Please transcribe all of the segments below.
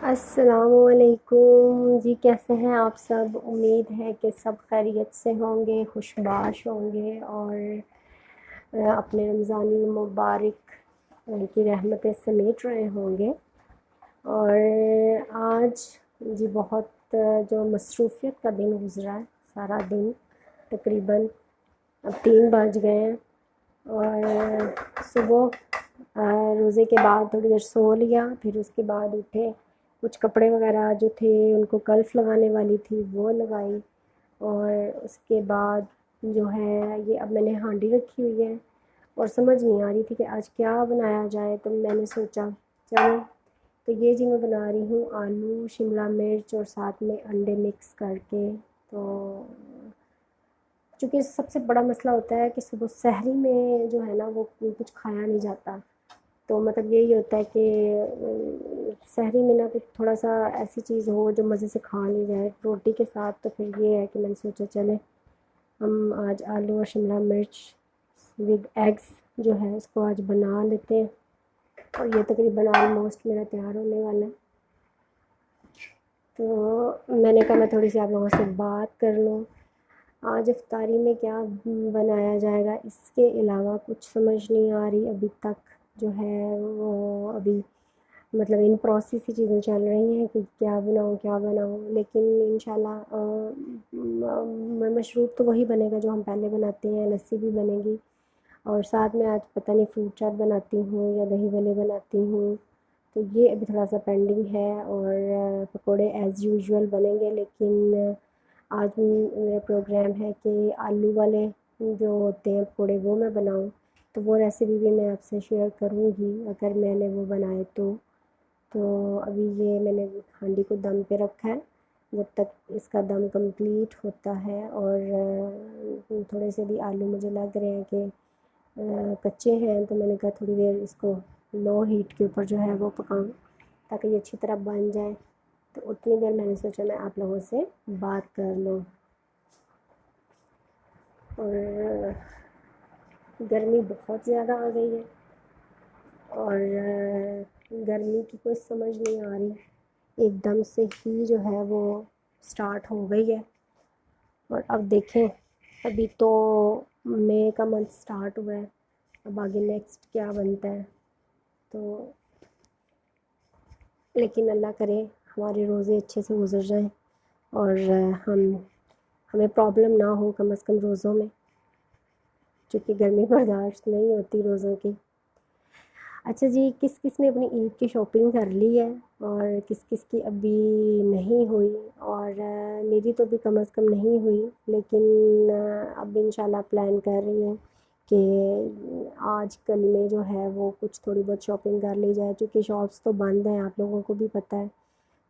السلام علیکم جی، کیسے ہیں آپ سب؟ امید ہے کہ سب خیریت سے ہوں گے، خوشباش ہوں گے اور اپنے رمضانی مبارک کی رحمتیں سمیٹ رہے ہوں گے۔ اور آج جی بہت جو مصروفیت کا دن گزرا ہے، سارا دن تقریباً اب 3 بج گئے ہیں اور صبح روزے کے بعد تھوڑی دیر سو لیا، پھر اس کے بعد اٹھے، کچھ کپڑے وغیرہ جو تھے ان کو کلف لگانے والی تھی وہ لگائی، اور اس کے بعد جو ہے یہ اب میں نے ہانڈی رکھی ہوئی ہے اور سمجھ نہیں آ رہی تھی کہ آج کیا بنایا جائے، تو میں نے سوچا چلو، تو یہ جی میں بنا رہی ہوں آلو شملہ مرچ اور ساتھ میں انڈے مکس کر کے۔ تو چونکہ سب سے بڑا مسئلہ ہوتا ہے کہ صبح سحری میں جو ہے نا وہ کچھ کھایا نہیں جاتا، تو مطلب یہی ہوتا ہے کہ سحری میں نا کچھ تھوڑا سا ایسی چیز ہو جو مزے سے کھا لی جائے روٹی کے ساتھ، تو پھر یہ ہے کہ میں نے سوچا چلے ہم آج آلو اور شملہ مرچ ود ایگس جو ہے اس کو آج بنا لیتے ہیں، اور یہ تقریباً آلموسٹ میرا تیار ہونے والا ہے۔ تو میں نے کہا میں تھوڑی سی آپ لوگوں سے بات کر لوں، آج افطاری میں کیا بنایا جائے گا، اس کے علاوہ کچھ سمجھ نہیں آ رہی ابھی تک، جو ہے وہ ابھی مطلب ان پروسیس ہی چیزیں چل رہی ہیں کہ کیا بناؤں کیا بناؤں، لیکن انشاءاللہ مشروب تو وہی بنے گا جو ہم پہلے بناتے ہیں، لسی بھی بنے گی، اور ساتھ میں آج پتہ نہیں فروٹ چاٹ بناتی ہوں یا دہی بھلے بناتی ہوں، تو یہ ابھی تھوڑا سا پینڈنگ ہے، اور پکوڑے ایز یوزول بنیں گے، لیکن آج میرا پروگرام ہے کہ آلو والے جو ہوتے ہیں پکوڑے وہ میں بناؤں، تو وہ ریسیپی بھی میں آپ سے شیئر کروں گی اگر میں نے وہ بنائے تو ابھی یہ میں نے ہانڈی کو دم پہ رکھا ہے، جب تک اس کا دم کمپلیٹ ہوتا ہے، اور تھوڑے سے بھی آلو مجھے لگ رہے ہیں کہ کچے ہیں، تو میں نے کہا تھوڑی دیر اس کو لو ہیٹ کے اوپر جو ہے وہ پکاؤں تاکہ یہ اچھی طرح بن جائے، تو اتنی دیر میں نے سوچا میں آپ لوگوں سے بات کر لوں۔ اور گرمی بہت زیادہ آ گئی ہے، اور گرمی کی کوئی سمجھ نہیں آ رہی، ایک دم سے ہی جو ہے وہ سٹارٹ ہو گئی ہے، اور اب دیکھیں ابھی تو مئی کا منتھ سٹارٹ ہوا ہے، اب آگے نیکسٹ کیا بنتا ہے، تو لیکن اللہ کرے ہمارے روزے اچھے سے گزر جائیں اور ہمیں پرابلم نہ ہو کم از کم روزوں میں، چونکہ گرمی برداشت نہیں ہوتی روزوں کی۔ اچھا جی، کس کس نے اپنی عید کی شاپنگ کر لی ہے اور کس کس کی ابھی نہیں ہوئی، اور میری تو ابھی کم از کم نہیں ہوئی، لیکن اب انشاءاللہ پلان کر رہی ہوں کہ آج کل میں جو ہے وہ کچھ تھوڑی بہت شاپنگ کر لی جائے، چونکہ شاپس تو بند ہیں، آپ لوگوں کو بھی پتہ ہے،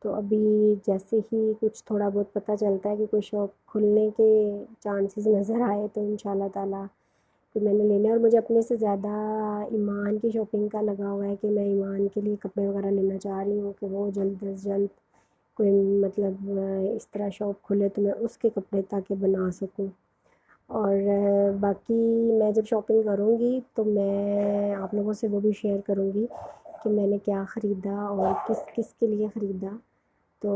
تو ابھی جیسے ہی کچھ تھوڑا بہت پتہ چلتا ہے کہ کوئی شاپ کھلنے کے چانسز نظر آئے تو انشاءاللہ تعالیٰ تو میں نے لینا ہے، اور مجھے اپنے سے زیادہ ایمان کی شاپنگ کا لگا ہوا ہے کہ میں ایمان کے لیے کپڑے وغیرہ لینا چاہ رہی ہوں کہ وہ جلد از جلد کوئی مطلب اس طرح شاپ کھلے تو میں اس کے کپڑے تاکہ بنا سکوں، اور باقی میں جب شاپنگ کروں گی تو میں آپ لوگوں سے وہ بھی شیئر کروں گی کہ میں نے کیا خریدا اور کس کس کے لیے خریدا، تو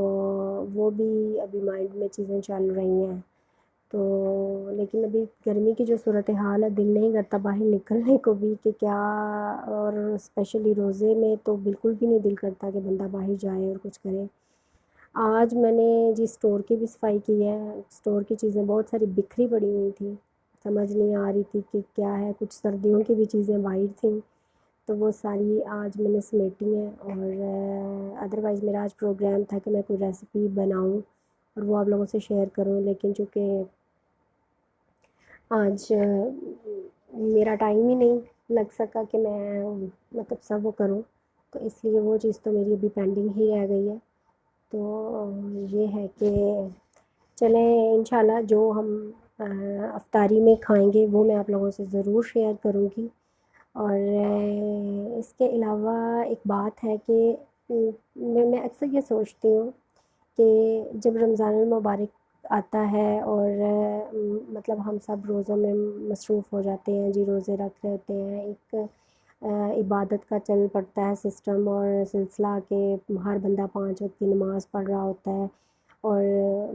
وہ بھی ابھی مائنڈ میں چیزیں چل رہی ہیں، تو لیکن ابھی گرمی کی جو صورتحال ہے دل نہیں کرتا باہر نکلنے کو بھی کہ کیا، اور اسپیشلی روزے میں تو بالکل بھی نہیں دل کرتا کہ بندہ باہر جائے اور کچھ کرے۔ آج میں نے جی اسٹور کی بھی صفائی کی ہے، اسٹور کی چیزیں بہت ساری بکھری پڑی ہوئی تھیں، سمجھ نہیں آ رہی تھی کہ کیا ہے، کچھ سردیوں کی بھی چیزیں باہر تھیں تو وہ ساری آج میں نے سمیٹی ہیں، اور ادروائز میرا آج پروگرام تھا کہ میں کوئی ریسیپی بناؤں اور وہ آپ لوگوں سے شیئر کروں، لیکن چونکہ آج میرا ٹائم ہی نہیں لگ سکا کہ میں مطلب سب وہ کروں، تو اس لیے وہ چیز تو میری ابھی پینڈنگ ہی رہ گئی ہے، تو یہ ہے کہ چلیں انشاءاللہ جو ہم افطاری میں کھائیں گے وہ میں آپ لوگوں سے ضرور شیئر کروں گی، اور اس کے علاوہ ایک بات ہے کہ میں اکثر یہ سوچتی ہوں کہ جب رمضان المبارک آتا ہے اور مطلب ہم سب روزوں میں مصروف ہو جاتے ہیں، جی روزے رکھ رہے ہوتے ہیں، ایک عبادت کا چل پڑتا ہے سسٹم اور سلسلہ کہ ہر بندہ 5 وقت کی نماز پڑھ رہا ہوتا ہے اور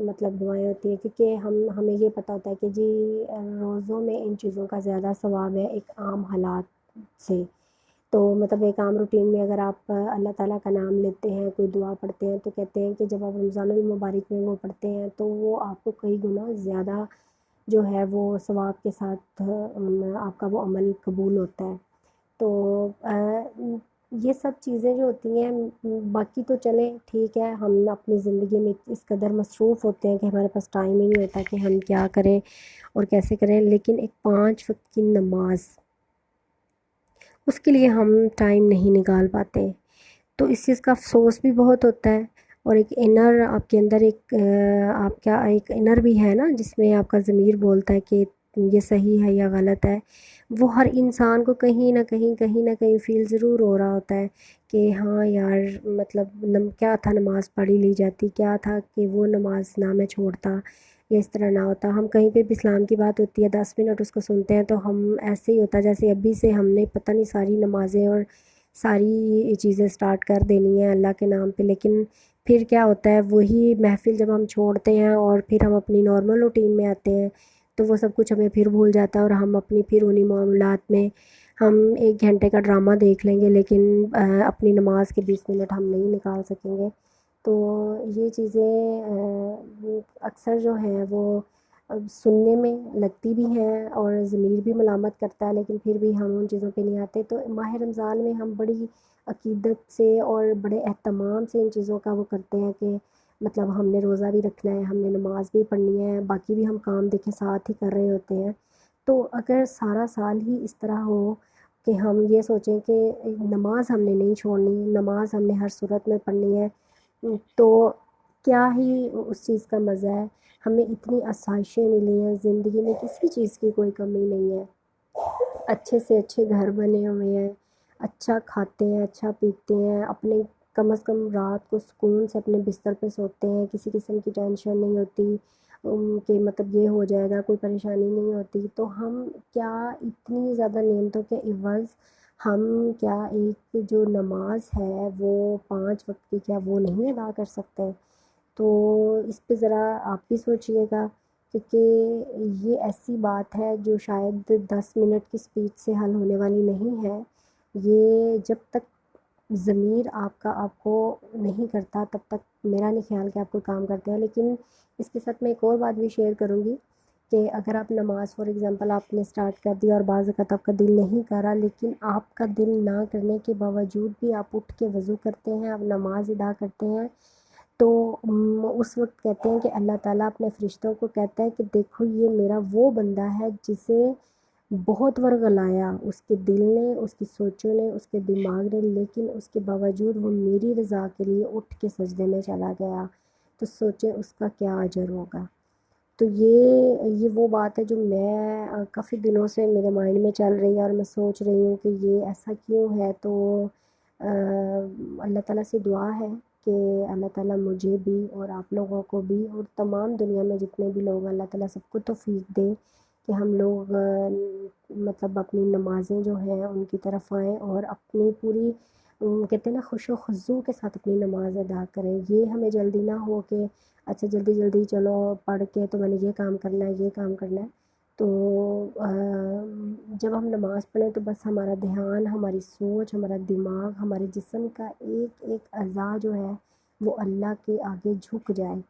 مطلب دعائیں ہوتی ہیں، کیونکہ ہمیں یہ پتہ ہوتا ہے کہ جی روزوں میں ان چیزوں کا زیادہ ثواب ہے ایک عام حالات سے۔ تو مطلب ایک عام روٹین میں اگر آپ اللہ تعالیٰ کا نام لیتے ہیں، کوئی دعا پڑھتے ہیں، تو کہتے ہیں کہ جب آپ رمضان المبارک میں وہ پڑھتے ہیں تو وہ آپ کو کئی گنا زیادہ جو ہے وہ ثواب کے ساتھ آپ کا وہ عمل قبول ہوتا ہے۔ تو یہ سب چیزیں جو ہوتی ہیں باقی تو چلیں ٹھیک ہے، ہم اپنی زندگی میں اس قدر مصروف ہوتے ہیں کہ ہمارے پاس ٹائم ہی نہیں ہوتا کہ ہم کیا کریں اور کیسے کریں، لیکن ایک 5 وقت کی نماز اس کے لیے ہم ٹائم نہیں نکال پاتے، تو اس چیز کا افسوس بھی بہت ہوتا ہے۔ اور ایک انر آپ کے اندر آپ کا ایک انر بھی ہے نا، جس میں آپ کا ضمیر بولتا ہے کہ یہ صحیح ہے یا غلط ہے، وہ ہر انسان کو کہیں نہ کہیں فیل ضرور ہو رہا ہوتا ہے کہ ہاں یار مطلب کیا تھا نماز پڑھ ہی لی جاتی، کیا تھا کہ وہ نماز نہ میں چھوڑتا یا اس طرح نہ ہوتا۔ ہم کہیں پہ بھی اسلام کی بات ہوتی ہے 10 منٹ اس کو سنتے ہیں تو ہم ایسے ہی ہوتا جیسے ابھی سے ہم نے پتہ نہیں ساری نمازیں اور ساری چیزیں سٹارٹ کر دینی ہیں اللہ کے نام پہ، لیکن پھر کیا ہوتا ہے وہی محفل جب ہم چھوڑتے ہیں اور پھر ہم اپنی نارمل روٹین میں آتے ہیں تو وہ سب کچھ ہمیں پھر بھول جاتا ہے اور ہم اپنی پھر انہی معاملات میں ہم 1 گھنٹے کا ڈرامہ دیکھ لیں گے لیکن اپنی نماز کے 20 منٹ ہم نہیں نکال سکیں گے۔ تو یہ چیزیں اکثر جو ہیں وہ سننے میں لگتی بھی ہیں اور ضمیر بھی ملامت کرتا ہے، لیکن پھر بھی ہم ان چیزوں پہ نہیں آتے۔ تو ماہ رمضان میں ہم بڑی عقیدت سے اور بڑے اہتمام سے ان چیزوں کا وہ کرتے ہیں کہ مطلب ہم نے روزہ بھی رکھنا ہے، ہم نے نماز بھی پڑھنی ہے، باقی بھی ہم کام دیکھیں ساتھ ہی کر رہے ہوتے ہیں۔ تو اگر سارا سال ہی اس طرح ہو کہ ہم یہ سوچیں کہ نماز ہم نے نہیں چھوڑنی، نماز ہم نے ہر صورت میں پڑھنی ہے، تو کیا ہی اس چیز کا مزہ ہے۔ ہمیں اتنی آسائشیں ملی ہیں زندگی میں، کسی چیز کی کوئی کمی نہیں ہے، اچھے سے اچھے گھر بنے ہوئے ہیں، اچھا کھاتے ہیں، اچھا پیتے ہیں، اپنے کم از کم رات کو سکون سے اپنے بستر پہ سوتے ہیں، کسی قسم کی ٹینشن نہیں ہوتی کہ مطلب یہ ہو جائے گا، کوئی پریشانی نہیں ہوتی۔ تو ہم کیا اتنی زیادہ نعمتوں کے عوض ہم کیا ایک جو نماز ہے وہ 5 وقت کی کیا وہ نہیں ادا کر سکتے؟ تو اس پہ ذرا آپ بھی سوچئے گا، کیونکہ یہ ایسی بات ہے جو شاید 10 منٹ کی اسپیچ سے حل ہونے والی نہیں ہے۔ یہ جب تک ضمیر آپ کا آپ کو نہیں کرتا تب تک میرا نہیں خیال کہ آپ کوئی کام کرتے ہیں۔ لیکن اس کے ساتھ میں ایک اور بات بھی شیئر کروں گی کہ اگر آپ نماز فار ایگزامپل آپ نے اسٹارٹ کر دی اور بعض اوقات آپ کا دل نہیں کر رہا، لیکن آپ کا دل نہ کرنے کے باوجود بھی آپ اٹھ کے وضو کرتے ہیں، آپ نماز ادا کرتے ہیں، تو اس وقت کہتے ہیں کہ اللہ تعالیٰ اپنے فرشتوں کو کہتا ہے کہ دیکھو یہ میرا وہ بندہ ہے جسے بہت ورغلایا اس کے دل نے، اس کی سوچوں نے، اس کے دماغ نے، لیکن اس کے باوجود وہ میری رضا کے لیے اٹھ کے سجدے میں چلا گیا، تو سوچیں اس کا کیا اجر ہوگا۔ تو یہ وہ بات ہے جو میں کافی دنوں سے میرے مائنڈ میں چل رہی ہے اور میں سوچ رہی ہوں کہ یہ ایسا کیوں ہے۔ تو اللہ تعالیٰ سے دعا ہے کہ اللہ تعالیٰ مجھے بھی اور آپ لوگوں کو بھی اور تمام دنیا میں جتنے بھی لوگ اللہ تعالیٰ سب کو توفیق دے کہ ہم لوگ مطلب اپنی نمازیں جو ہیں ان کی طرف آئیں اور اپنی پوری کہتے ہیں نا خوش و خضوع کے ساتھ اپنی نماز ادا کریں۔ یہ ہمیں جلدی نہ ہو کہ اچھا جلدی چلو پڑھ کے تو میں نے یہ کام کرنا ہے، یہ کام کرنا ہے۔ تو جب ہم نماز پڑھیں تو بس ہمارا دھیان، ہماری سوچ، ہمارا دماغ، ہمارے جسم کا ایک ایک اعضاء جو ہے وہ اللہ کے آگے جھک جائے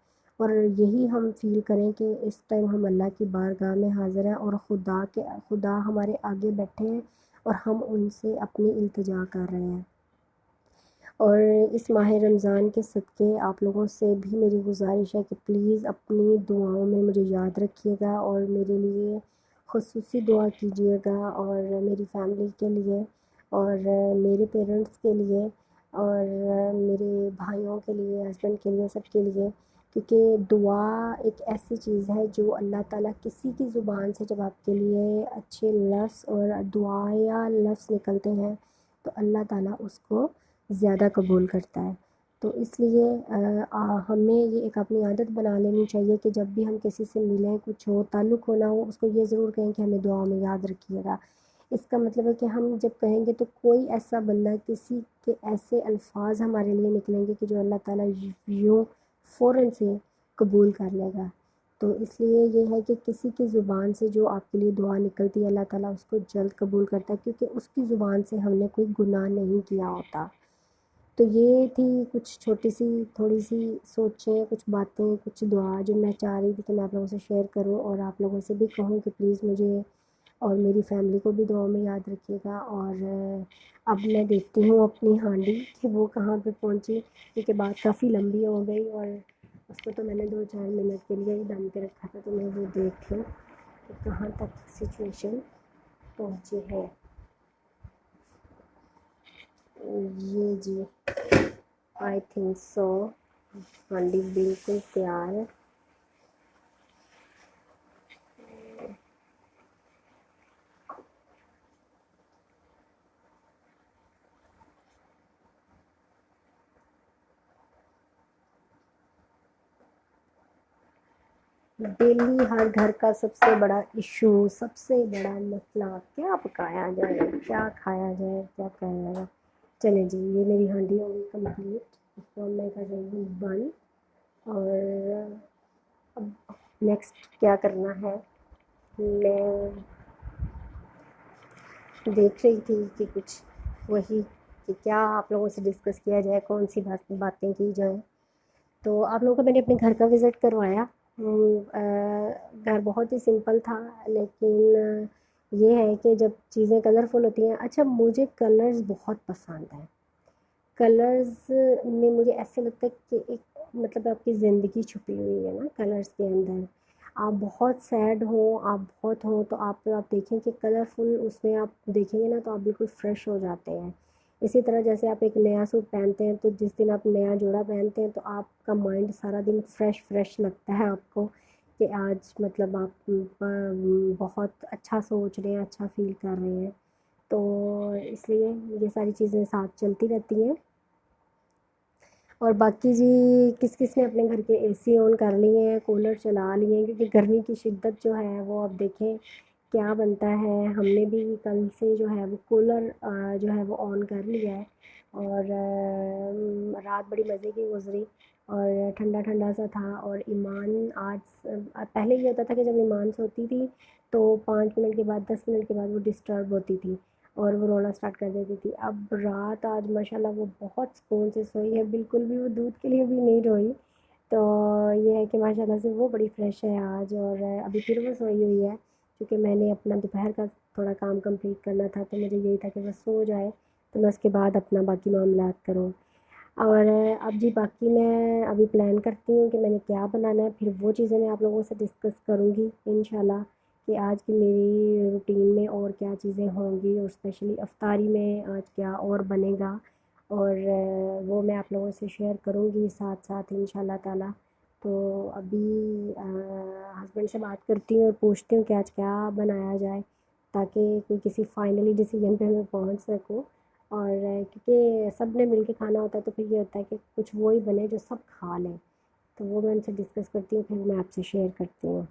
اور یہی ہم فیل کریں کہ اس ٹائم ہم اللہ کی بارگاہ میں حاضر ہیں اور خدا ہمارے آگے بیٹھے ہیں اور ہم ان سے اپنی التجا کر رہے ہیں۔ اور اس ماہ رمضان کے صدقے آپ لوگوں سے بھی میری گزارش ہے کہ پلیز اپنی دعاؤں میں مجھے یاد رکھیے گا اور میرے لیے خصوصی دعا کیجیے گا اور میری فیملی کے لیے اور میرے پیرنٹس کے لیے اور میرے بھائیوں کے لیے، ہسبینڈ کے لیے، سب کے لیے، کیونکہ دعا ایک ایسی چیز ہے جو اللہ تعالیٰ کسی کی زبان سے جب آپ کے لیے اچھے لفظ اور دعا یا لفظ نکلتے ہیں تو اللہ تعالیٰ اس کو زیادہ قبول کرتا ہے۔ تو اس لیے ہمیں یہ ایک اپنی عادت بنا لینی چاہیے کہ جب بھی ہم کسی سے ملیں، کچھ ہو، تعلق ہونا ہو، اس کو یہ ضرور کہیں کہ ہمیں دعاؤں میں یاد رکھیے گا۔ اس کا مطلب ہے کہ ہم جب کہیں گے تو کوئی ایسا بندہ، کسی کے ایسے الفاظ ہمارے لیے نکلیں گے کہ جو اللہ تعالیٰ یوں فوراً سے قبول کر لے گا۔ تو اس لیے یہ ہے کہ کسی کی زبان سے جو آپ کے لیے دعا نکلتی ہے اللہ تعالیٰ اس کو جلد قبول کرتا ہے، کیونکہ اس کی زبان سے ہم نے کوئی گناہ نہیں کیا ہوتا۔ تو یہ تھی کچھ چھوٹی سی تھوڑی سی سوچیں، کچھ باتیں، کچھ دعا جو میں چاہ رہی تھی کہ میں آپ لوگوں سے شیئر کروں، اور آپ لوگوں سے بھی کہوں کہ پلیز مجھے اور میری فیملی کو بھی دعا میں یاد رکھیے گا۔ اور اب میں دیکھتی ہوں اپنی ہانڈی کہ وہ کہاں پہ پہنچی، کیونکہ بات کافی لمبی ہو گئی اور اس کو تو میں نے 2-4 منٹ کے لیے ہی دم کے رکھا تھا، تو میں وہ دیکھ لوں کہ کہاں تک سچویشن پہنچی ہے۔ یہ جی آئی تھنک سو ہانڈی بالکل تیار ہے۔ ڈیلی ہر گھر کا سب سے بڑا ایشو، سب سے بڑا مسئلہ، کیا پکایا جائے، کیا کھایا جائے، کیا کھایا جائے۔ چلیں جی، یہ میری ہانڈی ہوگی کمپلیٹ، اس کو میں کر رہی ہوں بند۔ اور اب نیکسٹ کیا کرنا ہے، میں دیکھ رہی تھی کہ کچھ وہی کہ کیا آپ لوگوں سے ڈسکس کیا جائے، کون سی باتیں کی جائیں۔ تو آپ لوگوں کو میں نے اپنے گھر کا وزٹ کروایا۔ گھر بہت ہی سمپل تھا، لیکن یہ ہے کہ جب چیزیں کلرفل ہوتی ہیں، اچھا مجھے کلرز بہت پسند ہیں۔ کلرز میں مجھے ایسے لگتا ہے کہ ایک مطلب آپ کی زندگی چھپی ہوئی ہے نا کلرز کے اندر۔ آپ بہت سیڈ ہوں، آپ بہت ہوں، تو آپ دیکھیں کہ کلرفل اس میں آپ دیکھیں گے نا تو آپ بالکل فریش ہو جاتے ہیں۔ اسی طرح جیسے آپ ایک نیا سوٹ پہنتے ہیں تو جس دن آپ نیا جوڑا پہنتے ہیں تو آپ کا مائنڈ سارا دن فریش لگتا ہے آپ کو، کہ آج مطلب آپ بہت اچھا سوچ رہے ہیں، اچھا فیل کر رہے ہیں۔ تو اس لیے یہ ساری چیزیں ساتھ چلتی رہتی ہیں۔ اور باقی جی کس کس نے اپنے گھر کے اے سی آن کر لیے ہیں، کولر چلا لیے ہیں، کیونکہ گرمی کی شدت جو ہے وہ اب دیکھیں کیا بنتا ہے۔ ہم نے بھی کل سے جو ہے وہ کولر جو ہے وہ آن کر لیا ہے، اور رات بڑی مزے کی گزری اور ٹھنڈا ٹھنڈا سا تھا۔ اور ایمان آج پہلے یہ ہوتا تھا کہ جب ایمان سوتی تھی تو 5 منٹ کے بعد 10 منٹ کے بعد وہ ڈسٹرب ہوتی تھی اور وہ رونا سٹارٹ کر دیتی تھی۔ اب رات آج ماشاءاللہ وہ بہت سکون سے سوئی ہے، بالکل بھی وہ دودھ کے لیے بھی نہیں روئی۔ تو یہ ہے کہ ماشاءاللہ سے وہ بڑی فریش ہے آج، اور ابھی پھر وہ سوئی ہوئی ہے، کیونکہ میں نے اپنا دوپہر کا تھوڑا کام کمپلیٹ کرنا تھا، تو مجھے یہی تھا کہ وہ سو جائے تو میں اس کے بعد اپنا باقی معاملات کروں۔ اور اب جی باقی میں ابھی پلان کرتی ہوں کہ میں نے کیا بنانا ہے، پھر وہ چیزیں میں آپ لوگوں سے ڈسکس کروں گی انشاءاللہ کہ آج کی میری روٹین میں اور کیا چیزیں ہوں گی، اور اسپیشلی افطاری میں آج کیا اور بنے گا، اور وہ میں آپ لوگوں سے شیئر کروں گی ساتھ ساتھ انشاءاللہ تعالی۔ تو ابھی ہسبینڈ سے بات کرتی ہوں اور پوچھتی ہوں کہ آج کیا بنایا جائے، تاکہ کوئی کسی فائنلی ڈیسیجن پہ میں پہنچ سکوں۔ اور کیونکہ سب نے مل کے کھانا ہوتا ہے تو پھر یہ ہوتا ہے کہ کچھ وہی بنے جو سب کھا لیں۔ تو وہ میں ان سے ڈسکس کرتی ہوں، پھر میں آپ سے شیئر کرتی ہوں۔